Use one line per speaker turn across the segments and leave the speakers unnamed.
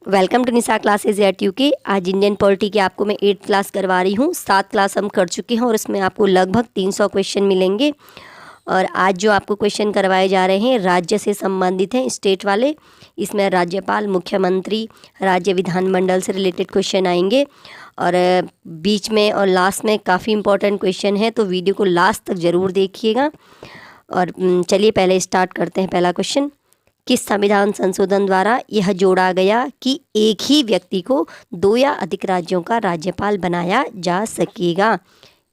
Welcome to Nisha classes at UK. आज Indian polity की आपको मैं 8th क्लास करवा रही हूँ। 7 क्लास हम कर चुके हैं और इसमें आपको लगभग 300 क्वेश्चन मिलेंगे। और आज जो आपको क्वेश्चन करवाए जा रहे हैं राज्य से संबंधित हैं, स्टेट वाले। इसमें राज्यपाल, मुख्यमंत्री, राज्य विधानमंडल से रिलेटेड क्वेश्चन आएंगे और बीच में और लास्ट में काफ़ी इंपॉर्टेंट क्वेश्चन है, तो वीडियो को लास्ट तक ज़रूर देखिएगा। और चलिए पहले स्टार्ट करते हैं। पहला क्वेश्चन, किस संविधान संशोधन द्वारा यह जोड़ा गया कि एक ही व्यक्ति को 2 या अधिक राज्यों का राज्यपाल बनाया जा सकेगा?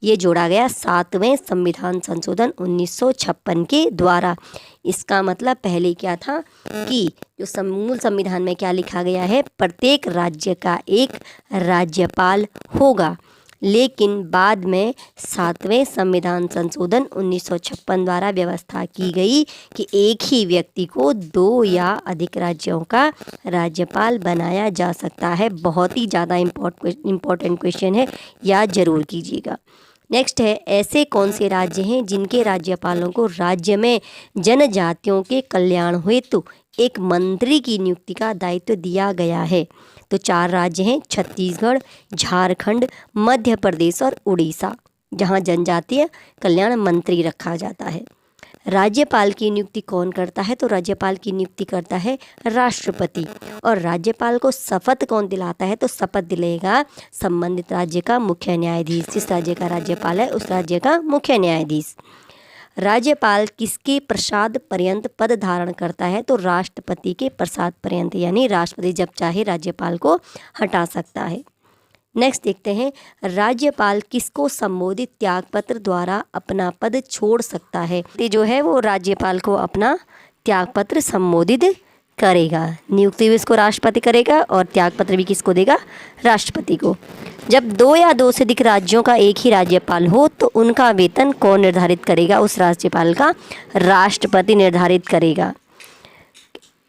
ये जोड़ा गया 7वें संविधान संशोधन 1956 के द्वारा। इसका मतलब पहले क्या था कि जो मूल संविधान में क्या लिखा गया है, प्रत्येक राज्य का एक राज्यपाल होगा, लेकिन बाद में 7वें संविधान संशोधन 1956 द्वारा व्यवस्था की गई कि एक ही व्यक्ति को 2 या अधिक राज्यों का राज्यपाल बनाया जा सकता है। बहुत ही ज़्यादा इम्पोर्टेंट क्वेश्चन है, याद जरूर कीजिएगा। नेक्स्ट है, ऐसे कौन से राज्य हैं जिनके राज्यपालों को राज्य में जनजातियों के कल्याण हेतु एक मंत्री की नियुक्ति का दायित्व दिया गया है? तो 4 राज्य हैं, छत्तीसगढ़, झारखंड, मध्य प्रदेश और उड़ीसा, जहां जनजातीय कल्याण मंत्री रखा जाता है। राज्यपाल की नियुक्ति कौन करता है? तो राज्यपाल की नियुक्ति करता है राष्ट्रपति। और राज्यपाल को शपथ कौन दिलाता है? तो शपथ दिलाएगा संबंधित राज्य का मुख्य न्यायाधीश। जिस राज्य का राज्यपाल है उस राज्य का मुख्य न्यायाधीश। राज्यपाल किसके प्रसाद पर्यंत पद धारण करता है? तो राष्ट्रपति के प्रसाद पर्यंत, यानी राष्ट्रपति जब चाहे राज्यपाल को हटा सकता है। नेक्स्ट देखते हैं, राज्यपाल किसको संबोधित त्यागपत्र द्वारा अपना पद छोड़ सकता है? ये जो है वो राज्यपाल को अपना त्यागपत्र संबोधित करेगा। नियुक्ति भी इसको राष्ट्रपति करेगा और त्यागपत्र भी किसको देगा? राष्ट्रपति को। जब 2 या 2 से अधिक राज्यों का एक ही राज्यपाल हो तो उनका वेतन कौन निर्धारित करेगा? उस राज्यपाल का राष्ट्रपति निर्धारित करेगा।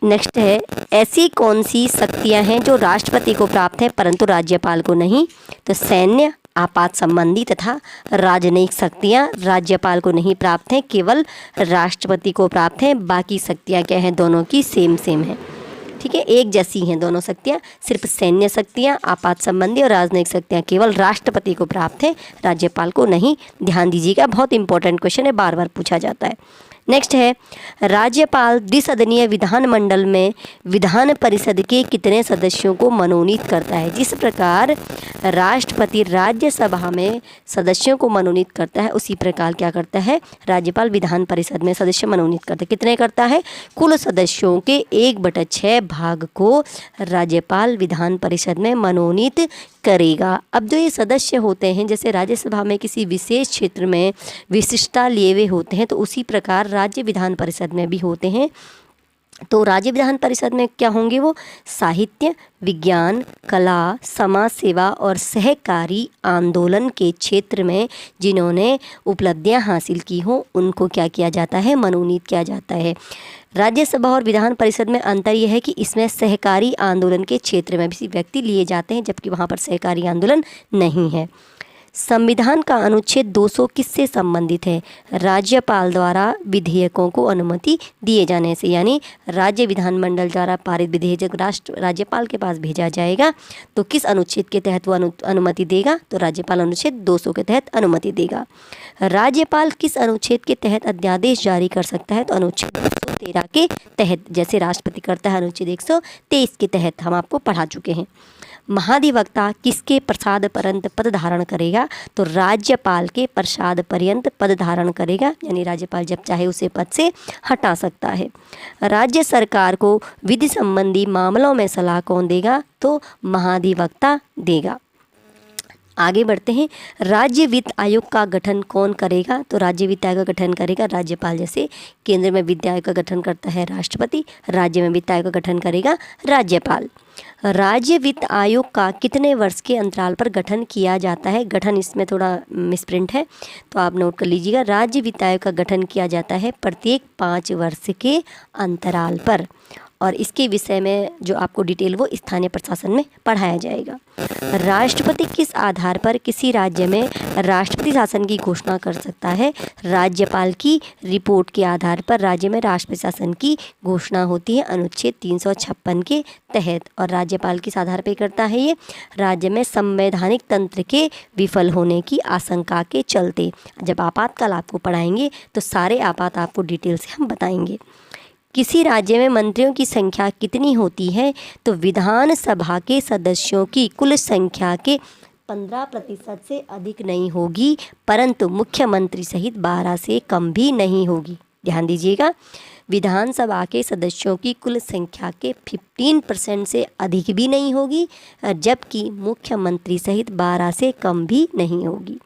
नेक्स्ट है, ऐसी कौन सी शक्तियां हैं जो राष्ट्रपति को प्राप्त हैं परंतु राज्यपाल को नहीं? तो सैन्य, आपात संबंधी तथा राजनयिक शक्तियां राज्यपाल को नहीं प्राप्त हैं, केवल राष्ट्रपति को प्राप्त हैं। बाकी शक्तियां क्या हैं? दोनों की सेम है, ठीक है, एक जैसी हैं दोनों शक्तियां। सिर्फ सैन्य शक्तियां, आपात संबंधी और राजनयिक शक्तियां केवल राष्ट्रपति को प्राप्त हैं, राज्यपाल को नहीं। ध्यान दीजिएगा, बहुत इंपॉर्टेंट क्वेश्चन है, बार बार पूछा जाता है। नेक्स्ट है, राज्यपाल द्विसदनीय विधानमंडल में विधान परिषद के कितने सदस्यों को मनोनीत करता है? जिस प्रकार राष्ट्रपति राज्यसभा में सदस्यों को मनोनीत करता है, उसी प्रकार क्या करता है राज्यपाल विधान परिषद में सदस्य मनोनीत करता है। कितने करता है? कुल सदस्यों के 1/6 भाग को राज्यपाल विधान परिषद में मनोनीत करेगा। अब जो ये सदस्य होते हैं, जैसे राज्यसभा में किसी विशेष क्षेत्र में विशिष्टता लिए हुए होते हैं, तो उसी प्रकार राज्य विधान परिषद में भी होते हैं। तो राज्य विधान परिषद में क्या होंगे? वो साहित्य, विज्ञान, कला, समाज सेवा और सहकारी आंदोलन के क्षेत्र में जिन्होंने उपलब्धियां हासिल की हो उनको क्या किया जाता है? मनोनीत किया जाता है। राज्यसभा और विधान परिषद में अंतर यह है कि इसमें सहकारी आंदोलन के क्षेत्र में भी व्यक्ति लिए जाते हैं, जबकि वहाँ पर सहकारी आंदोलन नहीं है। संविधान का अनुच्छेद 200 किससे संबंधित है? राज्यपाल द्वारा विधेयकों को अनुमति दिए जाने से, यानी राज्य विधानमंडल द्वारा पारित विधेयक जब राज्यपाल के पास भेजा जाएगा तो किस अनुच्छेद के तहत वो अनुमति देगा? तो राज्यपाल अनुच्छेद 200 के तहत अनुमति देगा। राज्यपाल किस अनुच्छेद के तहत अध्यादेश जारी कर सकता है? तो अनुच्छेद 113 के तहत, जैसे राष्ट्रपति करता है अनुच्छेद 123 के तहत, हम आपको पढ़ा चुके हैं। महाधिवक्ता किसके प्रसाद पर्यंत पद धारण करेगा? तो राज्यपाल के प्रसाद पर्यंत पद धारण करेगा, यानी राज्यपाल जब चाहे उसे पद से हटा सकता है। राज्य सरकार को विधि संबंधी मामलों में सलाह कौन देगा? तो महाधिवक्ता देगा। आगे बढ़ते हैं, राज्य वित्त आयोग का गठन कौन करेगा? तो राज्य वित्त आयोग का गठन करेगा राज्यपाल। जैसे केंद्र में वित्त आयोग का गठन करता है राष्ट्रपति, राज्य में वित्त आयोग का गठन करेगा राज्यपाल। राज्य वित्त आयोग का कितने वर्ष के अंतराल पर गठन किया जाता है? गठन इसमें थोड़ा मिसप्रिंट है, तो आप नोट कर लीजिएगा। राज्य वित्त आयोग का गठन किया जाता है प्रत्येक 5 वर्ष के अंतराल पर। और इसके विषय में जो आपको डिटेल वो स्थानीय प्रशासन में पढ़ाया जाएगा। राष्ट्रपति किस आधार पर किसी राज्य में राष्ट्रपति शासन की घोषणा कर सकता है? राज्यपाल की रिपोर्ट के आधार पर राज्य में राष्ट्रपति शासन की घोषणा होती है अनुच्छेद 356 के तहत। और राज्यपाल किस आधार पर करता है ये? राज्य में संवैधानिक तंत्र के विफल होने की आशंका के चलते। जब आपातकाल आपको पढ़ाएंगे तो सारे आपात आपको डिटेल से हम बताएंगे। किसी राज्य में मंत्रियों की संख्या कितनी होती है? तो विधानसभा के सदस्यों की कुल संख्या के 15% से अधिक नहीं होगी, परंतु मुख्यमंत्री सहित 12 से कम भी नहीं होगी। ध्यान दीजिएगा, विधानसभा के सदस्यों की कुल संख्या के 15% से अधिक भी नहीं होगी, जबकि मुख्यमंत्री सहित 12 से कम भी नहीं होगी।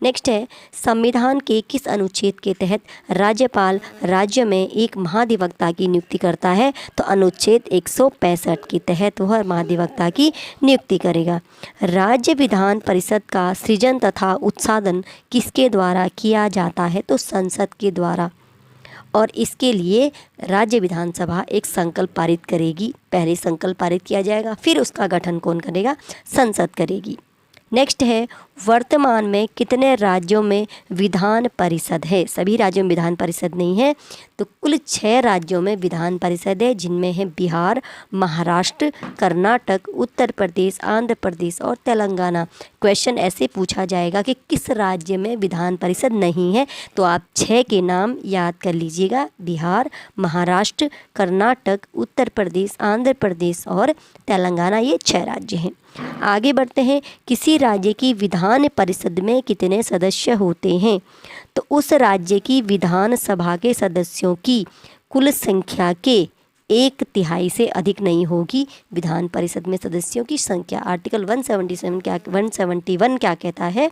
नेक्स्ट है, संविधान के किस अनुच्छेद के तहत राज्यपाल राज्य में एक महाधिवक्ता की नियुक्ति करता है? तो अनुच्छेद 165 के तहत वह महाधिवक्ता की नियुक्ति करेगा। राज्य विधान परिषद का सृजन तथा उत्साधन किसके द्वारा किया जाता है? तो संसद के द्वारा। और इसके लिए राज्य विधानसभा एक संकल्प पारित करेगी। पहले संकल्प पारित किया जाएगा, फिर उसका गठन कौन करेगा? संसद करेगी। नेक्स्ट है, वर्तमान में कितने राज्यों में विधान परिषद है? सभी राज्यों में विधान परिषद नहीं है, तो कुल 6 राज्यों में विधान परिषद है, जिनमें है बिहार, महाराष्ट्र, कर्नाटक, उत्तर प्रदेश, आंध्र प्रदेश और तेलंगाना। क्वेश्चन ऐसे पूछा जाएगा कि किस राज्य में विधान परिषद नहीं है, तो आप 6 के नाम याद कर लीजिएगा। बिहार, महाराष्ट्र, कर्नाटक, उत्तर प्रदेश, आंध्र प्रदेश और तेलंगाना, ये 6 राज्य हैं। आगे बढ़ते हैं, किसी राज्य की विधान परिषद में कितने सदस्य होते हैं? तो उस राज्य की विधानसभा के सदस्यों की कुल संख्या के 1/3 से अधिक नहीं होगी। विधान परिषद में सदस्यों की संख्या आर्टिकल 171 क्या कहता है?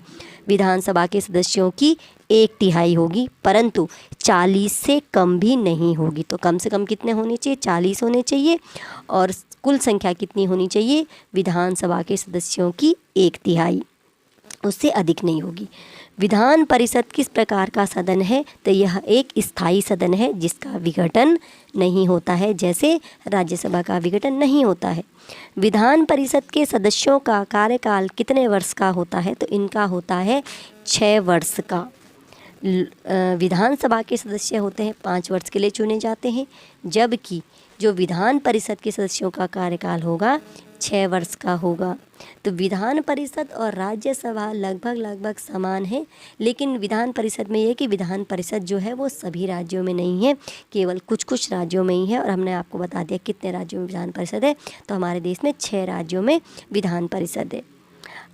विधानसभा के सदस्यों की 1/3 होगी, परंतु 40 से कम भी नहीं होगी। तो कम से कम कितने होने चाहिए? 40 होने चाहिए। और कुल संख्या कितनी होनी चाहिए? विधानसभा के सदस्यों की 1/3, उससे अधिक नहीं होगी। विधान परिषद किस प्रकार का सदन है? तो यह एक स्थायी सदन है जिसका विघटन नहीं होता है, जैसे राज्यसभा का विघटन नहीं होता है। विधान परिषद के सदस्यों का कार्यकाल कितने वर्ष का होता है? तो इनका होता है 6 वर्ष का। विधानसभा के सदस्य होते हैं 5 वर्ष के लिए चुने जाते हैं, जबकि जो विधान परिषद के सदस्यों का कार्यकाल होगा 6 वर्ष का होगा। तो विधान परिषद और राज्यसभा लगभग समान है, लेकिन विधान परिषद में ये कि विधान परिषद जो है वो सभी राज्यों में नहीं है, केवल कुछ राज्यों में ही है। और हमने आपको बता दिया कितने राज्यों में विधान परिषद है, तो हमारे देश में 6 राज्यों में विधान परिषद है।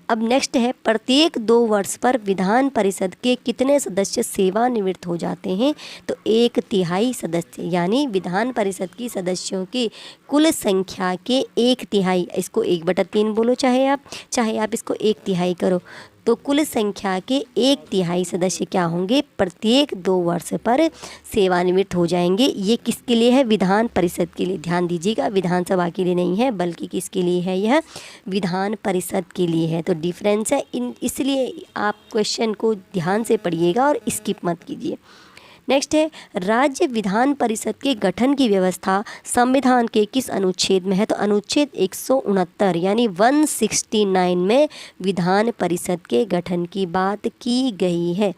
अब नेक्स्ट है, प्रत्येक 2 वर्ष पर विधान परिषद के कितने सदस्य सेवानिवृत्त हो जाते हैं? तो 1/3 सदस्य, यानी विधान परिषद की सदस्यों की कुल संख्या के 1/3, इसको 1/3 बोलो चाहे आप इसको 1/3 करो, तो कुल संख्या के 1/3 सदस्य क्या होंगे? प्रत्येक 2 वर्ष पर सेवानिवृत्त हो जाएंगे। ये किसके लिए है? विधान परिषद के लिए। ध्यान दीजिएगा, विधानसभा के लिए नहीं है, बल्कि किसके लिए है? यह विधान परिषद के लिए है। तो डिफरेंस है इसलिए आप क्वेश्चन को ध्यान से पढ़िएगा और स्किप मत कीजिए। नेक्स्ट है, राज्य विधान परिषद के गठन की व्यवस्था संविधान के किस अनुच्छेद में है? तो अनुच्छेद 169 यानी 169 में विधान परिषद के गठन की बात की गई है।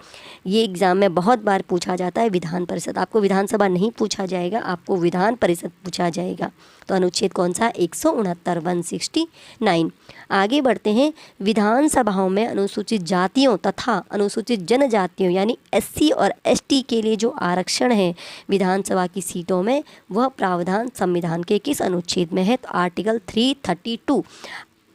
ये एग्ज़ाम में बहुत बार पूछा जाता है विधान परिषद। आपको विधानसभा नहीं पूछा जाएगा, आपको विधान परिषद पूछा जाएगा। तो अनुच्छेद कौन सा? 169, 169। आगे बढ़ते हैं, विधानसभाओं में अनुसूचित जातियों तथा अनुसूचित जनजातियों यानी SC और ST के लिए जो आरक्षण है विधानसभा की सीटों में, वह प्रावधान संविधान के किस अनुच्छेद में है? तो आर्टिकल 332।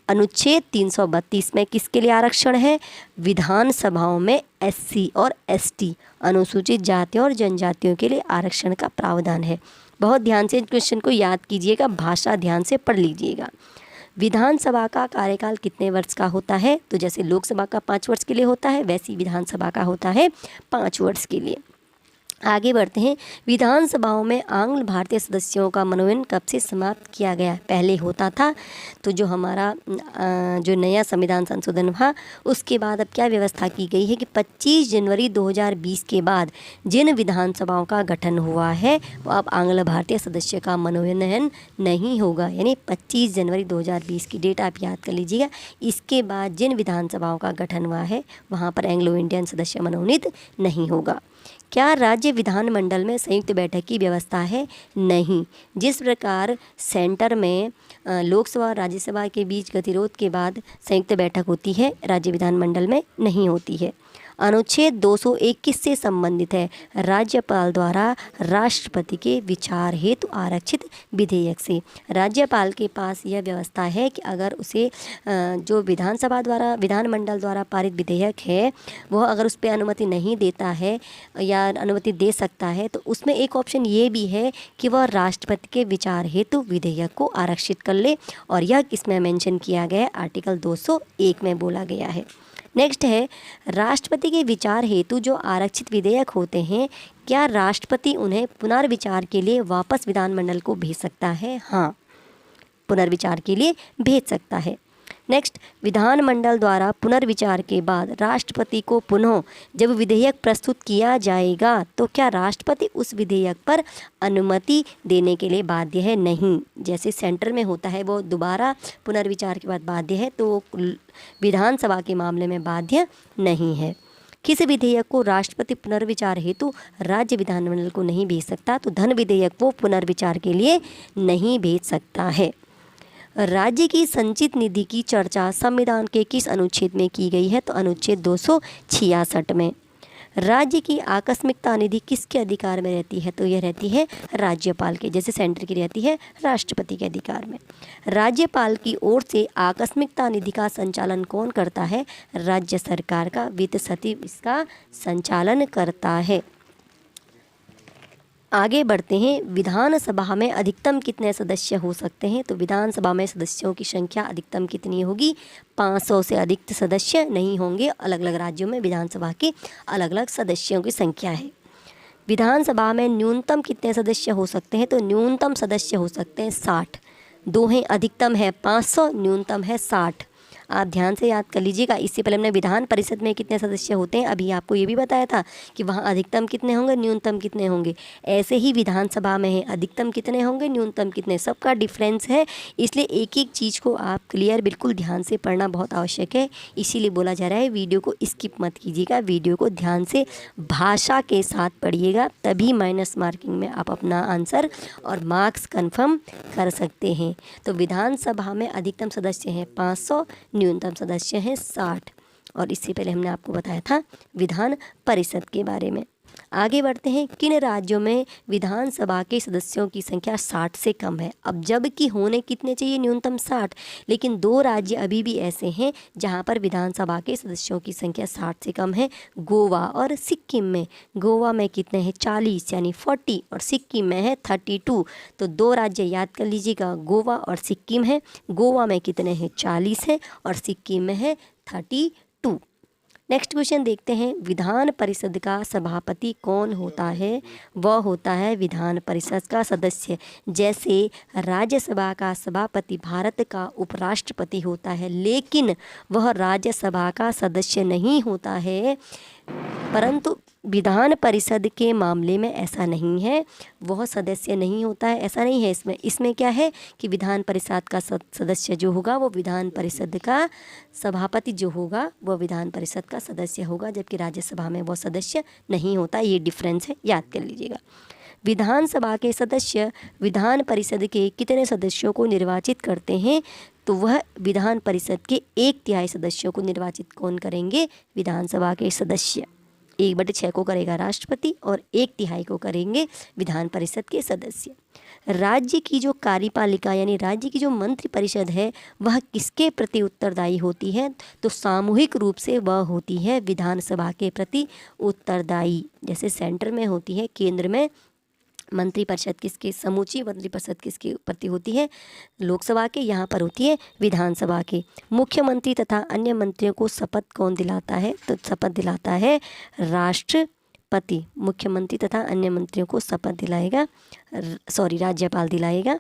अनुच्छेद 332 में किसके लिए आरक्षण है? विधानसभाओं में SC और ST अनुसूचित जातियों और जनजातियों के लिए आरक्षण का प्रावधान है। बहुत ध्यान से क्वेश्चन को याद कीजिएगा, भाषा ध्यान से पढ़ लीजिएगा। विधानसभा का कार्यकाल कितने वर्ष का होता है? तो जैसे लोकसभा का 5 वर्ष के लिए होता है, वैसे ही विधानसभा का होता है 5 वर्ष के लिए। आगे बढ़ते हैं। विधानसभाओं में आंग्ल भारतीय सदस्यों का मनोनयन कब से समाप्त किया गया? पहले होता था, तो जो हमारा जो नया संविधान संशोधन हुआ उसके बाद अब क्या व्यवस्था की गई है कि 25 जनवरी 2020 के बाद जिन विधानसभाओं का गठन हुआ है वो अब आंग्ल भारतीय सदस्य का मनोनयन नहीं होगा। यानी 25 जनवरी 2020 की डेट आप याद कर लीजिएगा। इसके बाद जिन विधानसभाओं का गठन हुआ है वहाँ पर एंग्लो इंडियन सदस्य मनोनीत नहीं होगा। क्या राज्य विधानमंडल में संयुक्त बैठक की व्यवस्था है? नहीं। जिस प्रकार सेंटर में लोकसभा और राज्यसभा के बीच गतिरोध के बाद संयुक्त बैठक होती है, राज्य विधानमंडल में नहीं होती है। अनुच्छेद 221 से संबंधित है। राज्यपाल द्वारा राष्ट्रपति के विचार हेतु आरक्षित विधेयक से। राज्यपाल के पास यह व्यवस्था है कि अगर उसे जो विधानसभा द्वारा विधानमंडल द्वारा पारित विधेयक है वह अगर उस पर अनुमति नहीं देता है या अनुमति दे सकता है तो उसमें एक ऑप्शन ये भी है कि वह राष्ट्रपति के विचार हेतु विधेयक को आरक्षित कर ले, और यह किसमें मेंशन किया गया है? आर्टिकल 201 में बोला गया है। नेक्स्ट है, राष्ट्रपति के विचार हेतु जो आरक्षित विधेयक होते हैं क्या राष्ट्रपति उन्हें पुनर्विचार के लिए वापस विधानमंडल को भेज सकता है? हाँ, पुनर्विचार के लिए भेज सकता है। नेक्स्ट, विधानमंडल द्वारा पुनर्विचार के बाद राष्ट्रपति को पुनः जब विधेयक प्रस्तुत किया जाएगा तो क्या राष्ट्रपति उस विधेयक पर अनुमति देने के लिए बाध्य है? नहीं। जैसे सेंटर में होता है वो दोबारा पुनर्विचार के बाद बाध्य है, तो विधानसभा के मामले में बाध्य नहीं है। किस विधेयक को राष्ट्रपति पुनर्विचार हेतु राज्य विधानमंडल को नहीं भेज सकता? तो धन विधेयक वो पुनर्विचार के लिए नहीं भेज सकता है। राज्य की संचित निधि की चर्चा संविधान के किस अनुच्छेद में की गई है? तो अनुच्छेद 266 में। राज्य की आकस्मिकता निधि किसके अधिकार में रहती है? तो यह रहती है राज्यपाल के, जैसे सेंटर की रहती है राष्ट्रपति के अधिकार में। राज्यपाल की ओर से आकस्मिकता निधि का संचालन कौन करता है? राज्य सरकार का वित्त सचिव इसका संचालन करता है। आगे बढ़ते हैं। विधानसभा में अधिकतम कितने सदस्य हो सकते हैं? तो विधानसभा में सदस्यों की संख्या अधिकतम कितनी होगी? 500 से अधिक सदस्य नहीं होंगे। अलग अलग राज्यों में विधानसभा के अलग अलग सदस्यों की संख्या है। विधानसभा में न्यूनतम कितने सदस्य हो सकते हैं? तो न्यूनतम सदस्य हो सकते हैं 60। दो हैं, अधिकतम है 500, न्यूनतम है 60। आप ध्यान से याद कर लीजिएगा। इससे पहले हमने विधान परिषद में कितने सदस्य होते हैं अभी आपको ये भी बताया था कि वहाँ अधिकतम कितने होंगे, न्यूनतम कितने होंगे। ऐसे ही विधानसभा में है, अधिकतम कितने होंगे, न्यूनतम कितने, सबका डिफरेंस है। इसलिए एक एक चीज़ को आप क्लियर बिल्कुल ध्यान से पढ़ना बहुत आवश्यक है। इसीलिए बोला जा रहा है वीडियो को स्किप मत कीजिएगा, वीडियो को ध्यान से भाषा के साथ पढ़िएगा, तभी माइनस मार्किंग में आप अपना आंसर और मार्क्स कन्फर्म कर सकते हैं। तो विधानसभा में अधिकतम सदस्य हैं 500, न्यूनतम सदस्य हैं 60। और इससे पहले हमने आपको बताया था विधान परिषद के बारे में। आगे बढ़ते हैं। किन राज्यों में विधानसभा के सदस्यों की संख्या 60 से कम है? अब जबकि होने कितने चाहिए? न्यूनतम 60, लेकिन 2 राज्य अभी भी ऐसे हैं जहां पर विधानसभा के सदस्यों की संख्या 60 से कम है, गोवा और सिक्किम में। गोवा में कितने हैं? 40 यानी 40, और सिक्किम में है 32। तो 2 राज्य याद कर लीजिएगा, गोवा और सिक्किम है। गोवा में कितने हैं? 40 है, और सिक्किम में है 32। नेक्स्ट क्वेश्चन देखते हैं। विधान परिषद का सभापति कौन होता है? वह होता है विधान परिषद का सदस्य। जैसे राज्यसभा का सभापति भारत का उपराष्ट्रपति होता है, लेकिन वह राज्यसभा का सदस्य नहीं होता है, परंतु विधान परिषद के मामले में ऐसा नहीं है, वह सदस्य नहीं होता है, ऐसा नहीं है। इसमें क्या है कि विधान परिषद का सदस्य जो होगा वो विधान परिषद का सभापति जो होगा वह विधान परिषद का सदस्य होगा, जबकि राज्यसभा में वह सदस्य नहीं होता। ये डिफरेंस है, याद कर लीजिएगा। विधानसभा के सदस्य विधान परिषद के कितने सदस्यों को निर्वाचित करते हैं? तो वह विधान परिषद के 1/3 सदस्यों को निर्वाचित कौन करेंगे? विधानसभा के सदस्य। 1/6 को करेगा राष्ट्रपति और 1/3 को करेंगे विधान परिषद के सदस्य। राज्य की जो कार्यपालिका यानी राज्य की जो मंत्री परिषद है वह किसके प्रति उत्तरदायी होती है? तो सामूहिक रूप से वह होती है विधानसभा के प्रति उत्तरदायी। जैसे सेंटर में होती है, केंद्र में मंत्री परिषद किसके, समूची मंत्री परिषद किसके प्रति होती है? लोकसभा के। यहाँ पर होती है विधानसभा के। मुख्यमंत्री तथा अन्य मंत्रियों को शपथ कौन दिलाता है? तो शपथ दिलाता है राष्ट्रपति। राष्ट्रपति मुख्यमंत्री तथा अन्य मंत्रियों को शपथ दिलाएगा, राज्यपाल दिलाएगा।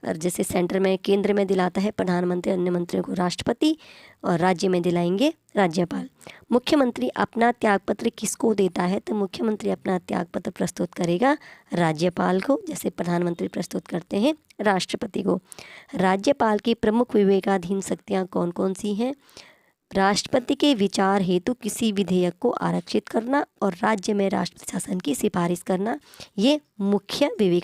और जैसे सेंटर में केंद्र में दिलाता है प्रधानमंत्री, अन्य मंत्रियों को राष्ट्रपति, और राज्य में दिलाएंगे राज्यपाल। मुख्यमंत्री अपना त्यागपत्र किसको देता है? तो मुख्यमंत्री अपना त्यागपत्र प्रस्तुत करेगा राज्यपाल को, जैसे प्रधानमंत्री प्रस्तुत करते हैं राष्ट्रपति को। राज्यपाल की प्रमुख विवेकाधीन शक्तियाँ कौन कौन सी हैं? राष्ट्रपति के विचार हेतु किसी विधेयक को आरक्षित करना और राज्य में राष्ट्रपति शासन की सिफारिश करना, ये मुख्य विवेका